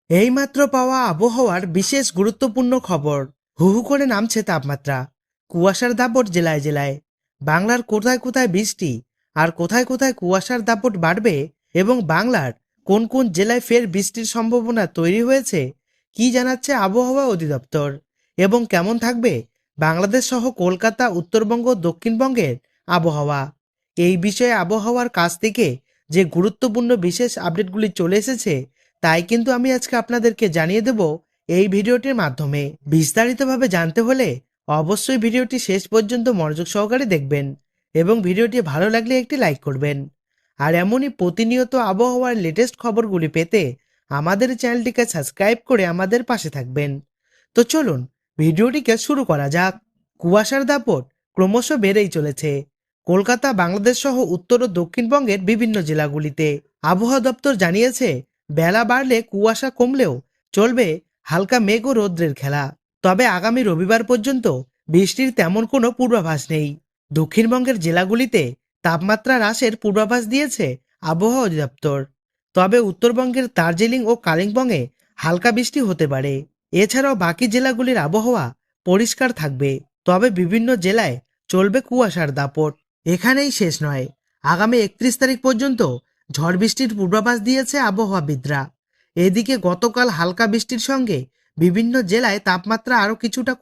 এইমাত্র পাওয়া আবহাওয়ার বিশেষ গুরুত্বপূর্ণ খবর। হু হু করে নামছে তাপমাত্রা। কুয়াশার দাপট জেলায় জেলায়। বাংলার কোথায় কোথায় বৃষ্টি আর কোথায় কোথায় কুয়াশার দাপট বাড়বে এবং বাংলার কোন কোন জেলায় ফের বৃষ্টির সম্ভাবনা তৈরি হয়েছে কি জানাচ্ছে আবহাওয়া অধিদপ্তর এবং কেমন থাকবে বাংলাদেশ সহ কলকাতা, উত্তরবঙ্গ, দক্ষিণবঙ্গের আবহাওয়া। এই বিষয়ে আবহাওয়ার কাছ থেকে যে গুরুত্বপূর্ণ বিশেষ আপডেটগুলি চলে এসেছে তাই কিন্তু আমি আজকে আপনাদেরকে জানিয়ে দেব এই ভিডিওটির মাধ্যমে। বিস্তারিতভাবে জানতে হলে অবশ্যই ভিডিওটি শেষ পর্যন্ত মনোযোগ সহকারে দেখবেন এবং ভিডিওটি ভালো লাগলে একটি লাইক করবেন। আর এমনই প্রতিনিয়ত আবহাওয়ার লেটেস্ট খবরগুলি পেতে আমাদের চ্যানেলটিকে সাবস্ক্রাইব করে আমাদের পাশে থাকবেন। তো চলুন ভিডিওটিকে শুরু করা যাক। কুয়াশার দাপট ক্রমশ বেড়েই চলেছে কলকাতা, বাংলাদেশ সহ উত্তর ও দক্ষিণবঙ্গের বিভিন্ন জেলাগুলিতে। আবহাওয়া দপ্তর জানিয়েছে বেলা বাড়লে কুয়াশা কমলেও চলবে হালকা মেঘ ও রৌদ্রের খেলা। তবে আগামী রবিবার পর্যন্ত বৃষ্টির তেমন কোনো পূর্বাভাস নেই। দক্ষিণবঙ্গের জেলাগুলিতে তাপমাত্রা হ্রাসের পূর্বাভাস দিয়েছে আবহাওয়া অধিদপ্তর। তবে উত্তরবঙ্গের দার্জিলিং ও কালিম্পংয়ে হালকা বৃষ্টি হতে পারে। এছাড়াও বাকি জেলাগুলির আবহাওয়া পরিষ্কার থাকবে, তবে বিভিন্ন জেলায় চলবে কুয়াশার দাপট। এখানেই শেষ নয়, আগামী 31 তারিখ পর্যন্ত ঝড় বৃষ্টির পূর্বাভাস দিয়েছে আবহাওয়াবিদরা। এদিকে গতকাল হালকা বৃষ্টির সঙ্গে বিভিন্ন জেলায় তাপমাত্রা আরও কিছুটা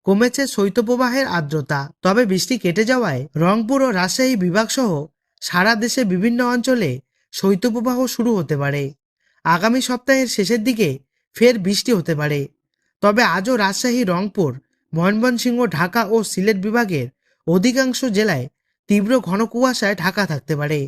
কমেছে শৈত্যপ্রবাহের আর্দ্রতা। তবে বৃষ্টি কেটে যাওয়ায় রংপুর ও রাজশাহী বিভাগ সহ সারা দেশে বিভিন্ন অঞ্চলে শৈত্যপ্রবাহ শুরু হতে পারে। আগামী সপ্তাহের শেষের দিকে ফের বৃষ্টি হতে পারে। তবে আজও রাজশাহী, রংপুর, ময়মনসিংহ, ঢাকা ও সিলেট বিভাগের অধিকাংশ জেলায় তীব্র ঘন কুয়াশায় ঢাকা থাকতে পারে।